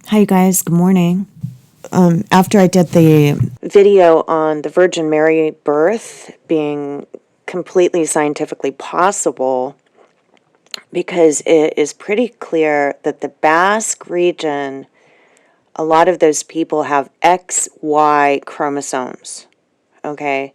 Hi, you guys. Good morning. After I did the video on the Virgin Mary birth being completely scientifically possible, because it is pretty clear that the Basque region, a lot of those people have XY chromosomes. Okay?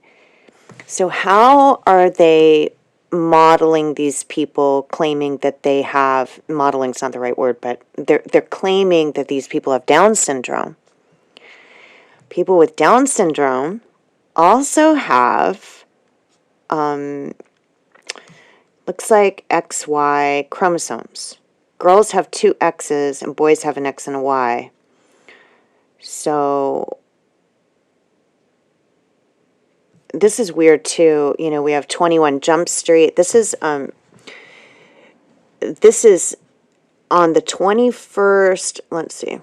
So, how are they modeling these people, claiming that they have, modeling's not the right word, but they're claiming that these people have Down syndrome? People with Down syndrome also have, looks like XY chromosomes. Girls have two X's and boys have an X and a Y. So this is weird too. You know, we have 21 Jump Street. This is on the 21st, let's see.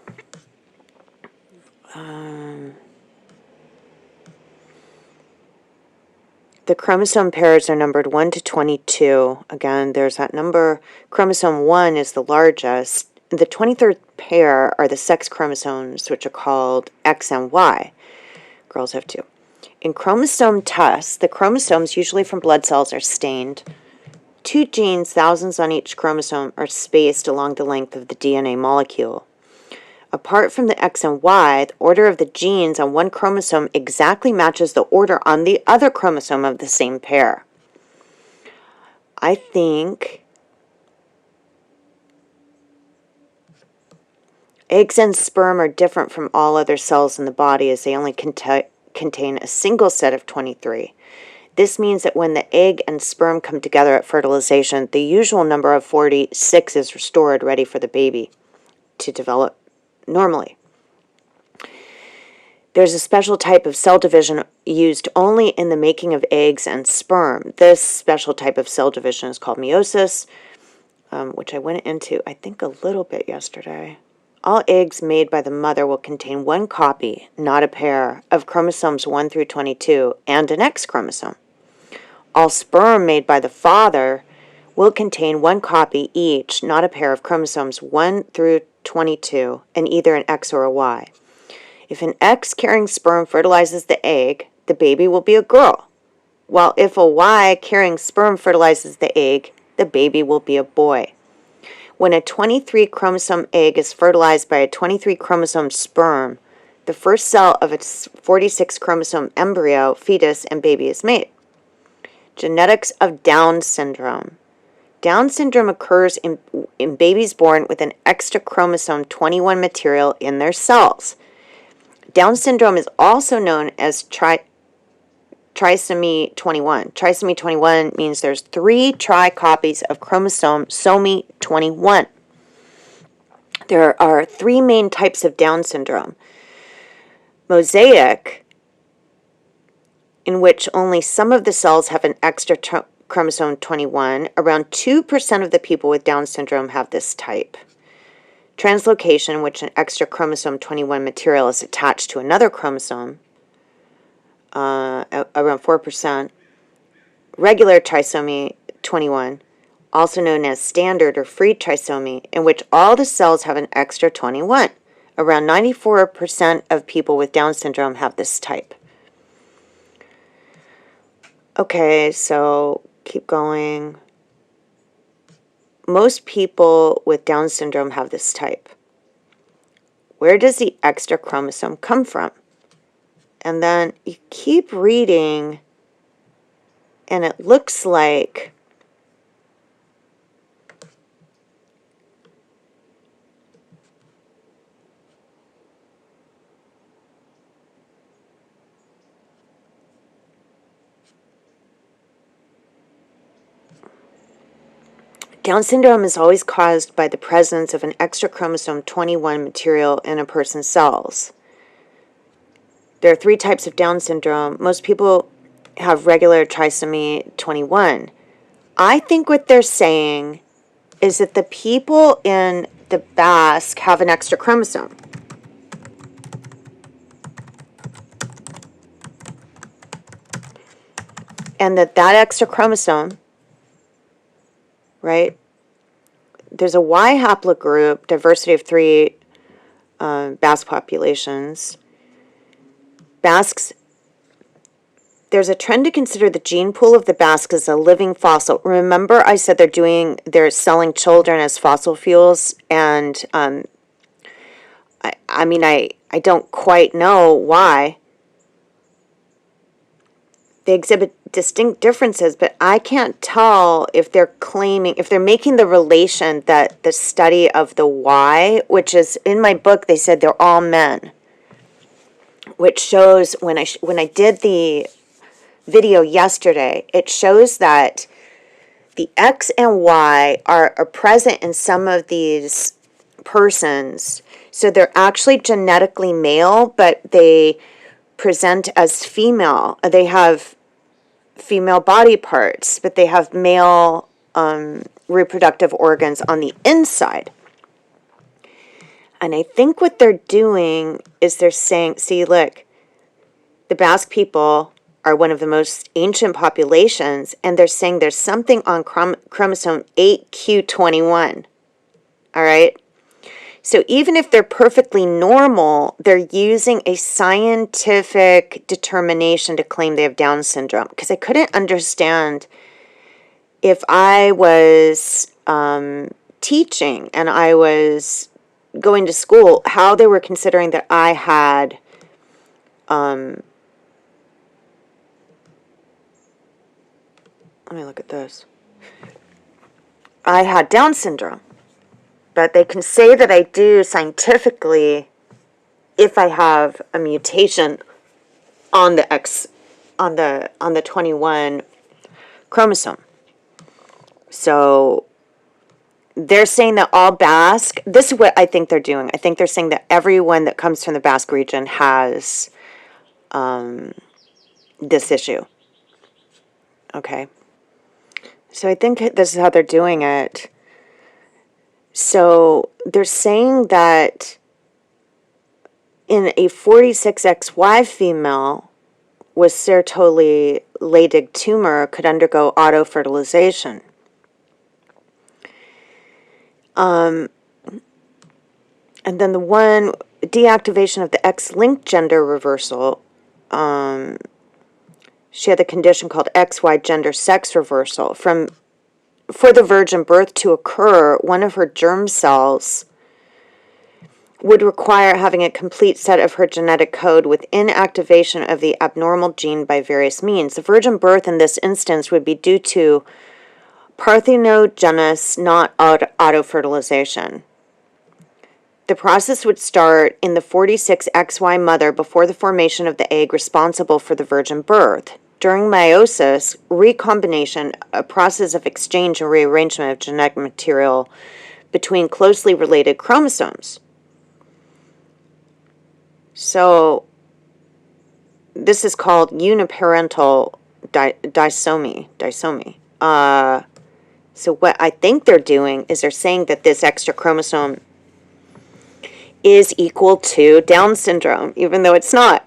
The chromosome pairs are numbered 1 to 22. Again, there's that number. Chromosome 1 is the largest. The 23rd pair are the sex chromosomes, which are called X and Y. Girls have two. In chromosome tests, the chromosomes, usually from blood cells, are stained. 2 genes, thousands on each chromosome, are spaced along the length of the DNA molecule. Apart from the X and Y, the order of the genes on one chromosome exactly matches the order on the other chromosome of the same pair. I think eggs and sperm are different from all other cells in the body, as they only contain a single set of 23. This means that when the egg and sperm come together at fertilization, the usual number of 46 is restored, ready for the baby to develop normally. There's a special type of cell division used only in the making of eggs and sperm. This special type of cell division is called meiosis, which I went into, I think, a little bit yesterday. All eggs made by the mother will contain one copy, not a pair, of chromosomes 1 through 22 and an X chromosome. All sperm made by the father will contain one copy each, not a pair, of chromosomes 1 through 22 and either an X or a Y. If an X-carrying sperm fertilizes the egg, the baby will be a girl, while if a Y-carrying sperm fertilizes the egg, the baby will be a boy. When a 23-chromosome egg is fertilized by a 23-chromosome sperm, the first cell of a 46-chromosome embryo, fetus, and baby is made. Genetics of Down syndrome. Down syndrome occurs in babies born with an extra chromosome 21 material in their cells. Down syndrome is also known as Trisomy 21. Trisomy 21 means there's 3 tri-copies of chromosome Somy 21. There are 3 main types of Down syndrome. Mosaic, in which only some of the cells have an extra chromosome 21. Around 2% of the people with Down syndrome have this type. Translocation, in which an extra chromosome 21 material is attached to another chromosome, around 4%. Regular trisomy 21, also known as standard or free trisomy, in which all the cells have an extra 21. Around 94% of people with Down syndrome have this type. Okay, so keep going. Most people with Down syndrome have this type. Where does the extra chromosome come from? And then you keep reading, and it looks like Down syndrome is always caused by the presence of an extra chromosome 21 material in a person's cells. There are 3 types of Down syndrome. Most people have regular trisomy 21. I think what they're saying is that the people in the Basque have an extra chromosome. And that extra chromosome, right? There's a Y haplogroup, diversity of 3, Basque populations. Basques, there's a trend to consider the gene pool of the Basques as a living fossil. Remember I said they're selling children as fossil fuels, and I don't quite know why. They exhibit distinct differences, but I can't tell if they're making the relation that the study of the Y, which is in my book, they said they're all men, which shows when I did the video yesterday, it shows that the X and Y are present in some of these persons. So they're actually genetically male, but they present as female. They have female body parts, but they have male reproductive organs on the inside. And I think what they're doing is they're saying, see, look, the Basque people are one of the most ancient populations, and they're saying there's something on chromosome 8q21. All right? So even if they're perfectly normal, they're using a scientific determination to claim they have Down syndrome. Because I couldn't understand if I was teaching and I was going to school, how they were considering that I had let me look at this. I had Down syndrome. But they can say that I do scientifically if I have a mutation on the X on the 21 chromosome. So they're saying that all Basque, this is what I think they're doing. I think they're saying that everyone that comes from the Basque region has this issue. Okay. So I think this is how they're doing it. So they're saying that in a 46XY female with Sertoli-Leydig tumor could undergo autofertilization. And then the one, deactivation of the X-linked gender reversal, she had a condition called XY gender sex reversal. For the virgin birth to occur, one of her germ cells would require having a complete set of her genetic code with inactivation of the abnormal gene by various means. The virgin birth in this instance would be due to parthenogenesis, not autofertilization. The process would start in the 46XY mother before the formation of the egg responsible for the virgin birth. During meiosis, recombination, a process of exchange and rearrangement of genetic material between closely related chromosomes. So this is called uniparental disomy. So what I think they're doing is they're saying that this extra chromosome is equal to Down syndrome, even though it's not.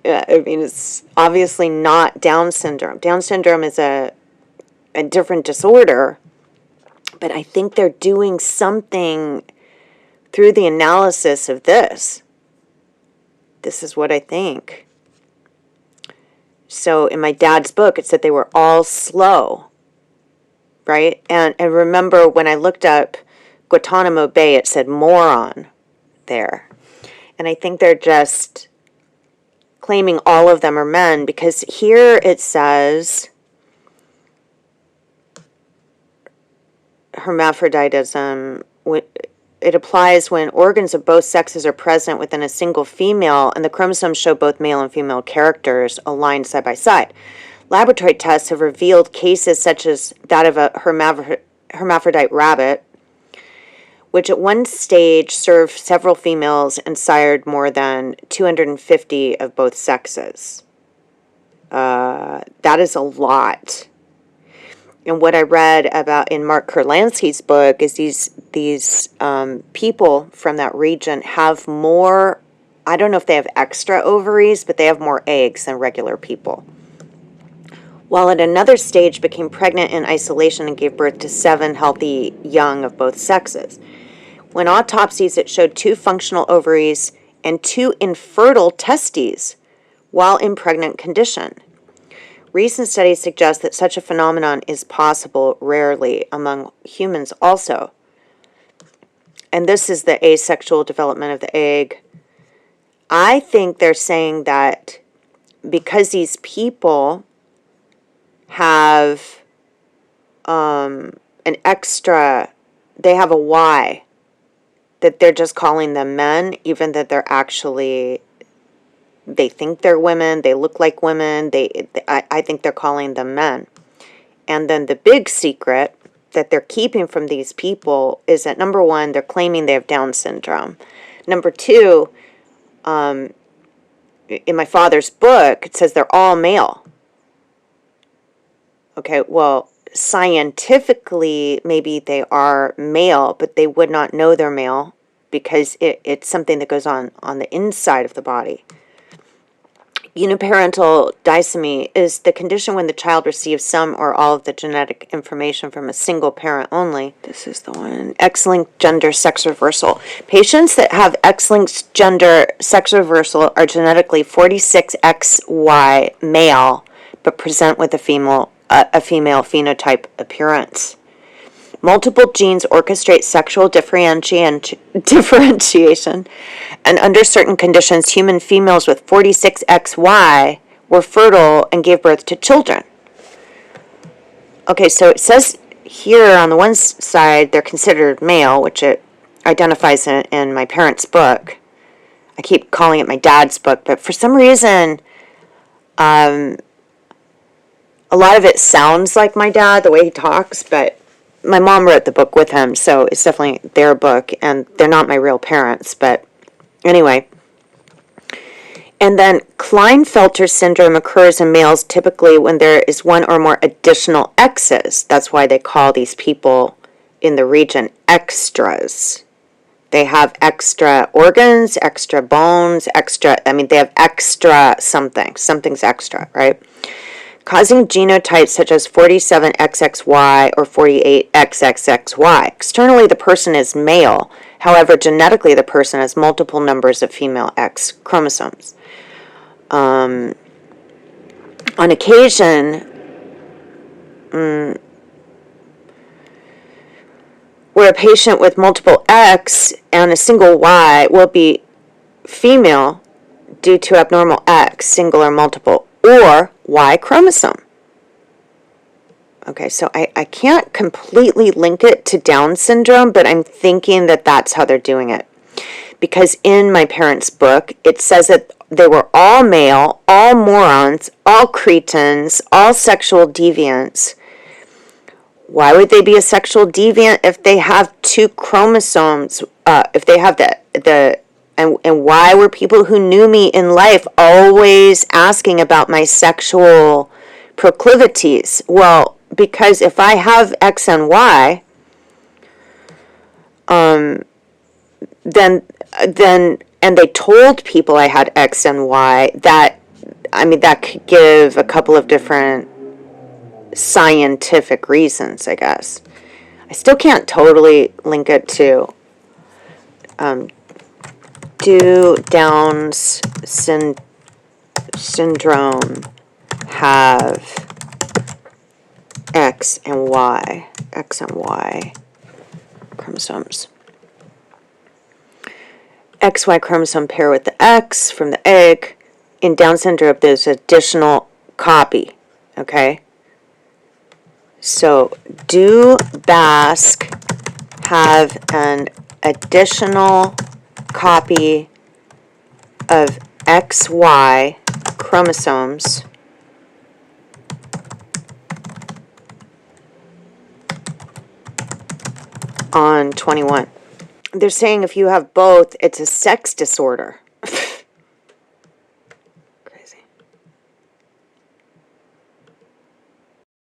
It's obviously not Down syndrome. Down syndrome is a different disorder, but I think they're doing something through the analysis of this. This is what I think. So in my dad's book, it said they were all slow, right? And remember when I looked up Guantanamo Bay, it said moron there. And I think they're just claiming all of them are men, because here it says hermaphroditism. It applies when organs of both sexes are present within a single female and the chromosomes show both male and female characters aligned side by side. Laboratory tests have revealed cases such as that of a hermaphrodite rabbit, which at one stage served several females and sired more than 250 of both sexes. That is a lot. And what I read about in Mark Kurlansky's book is these people from that region have more, I don't know if they have extra ovaries, but they have more eggs than regular people. While at another stage became pregnant in isolation and gave birth to 7 healthy young of both sexes. When autopsies, it showed 2 functional ovaries and 2 infertile testes while in pregnant condition. Recent studies suggest that such a phenomenon is possible, rarely, among humans also. And this is the asexual development of the egg. I think they're saying that because these people have an extra, they have a Y, that they're just calling them men, even that they're actually, they think they're women, they look like women, I think they're calling them men. And then the big secret that they're keeping from these people is that, number one, they're claiming they have Down syndrome. Number two, in my father's book, it says they're all male. Okay, well, scientifically, maybe they are male, but they would not know they're male because it's something that goes on the inside of the body. Uniparental disomy is the condition when the child receives some or all of the genetic information from a single parent only. This is the one. X-linked gender sex reversal. Patients that have X-linked gender sex reversal are genetically 46XY male, but present with a female phenotype appearance. Multiple genes orchestrate sexual differentiation, and under certain conditions, human females with 46XY were fertile and gave birth to children. Okay, so it says here on the one side they're considered male, which it identifies in my parents' book. I keep calling it my dad's book, but for some reason, a lot of it sounds like my dad, the way he talks, but my mom wrote the book with him, so it's definitely their book, and they're not my real parents, but anyway. And then Klinefelter syndrome occurs in males typically when there is one or more additional X's. That's why they call these people in the region extras. They have extra organs, extra bones, they have extra something. Something's extra, right? Causing genotypes such as 47XXY or 48XXXY. Externally, the person is male. However, genetically, the person has multiple numbers of female X chromosomes. On occasion, where a patient with multiple X and a single Y will be female due to abnormal X, single or multiple, or Y chromosome. Okay, so I can't completely link it to Down syndrome, but I'm thinking that that's how they're doing it. Because in my parents' book, it says that they were all male, all morons, all cretins, all sexual deviants. Why would they be a sexual deviant if they have 2 chromosomes? If they have and why were people who knew me in life always asking about my sexual proclivities? Well, because if I have X and Y, then and they told people I had X and Y, that could give a couple of different scientific reasons, I guess. I still can't totally link it to do Down's syndrome have X and Y chromosomes. XY chromosome pair with the X from the egg. In Down syndrome, there's additional copy, okay? So, do Basque have an additional copy of XY chromosomes on 21? They're saying if you have both, it's a sex disorder.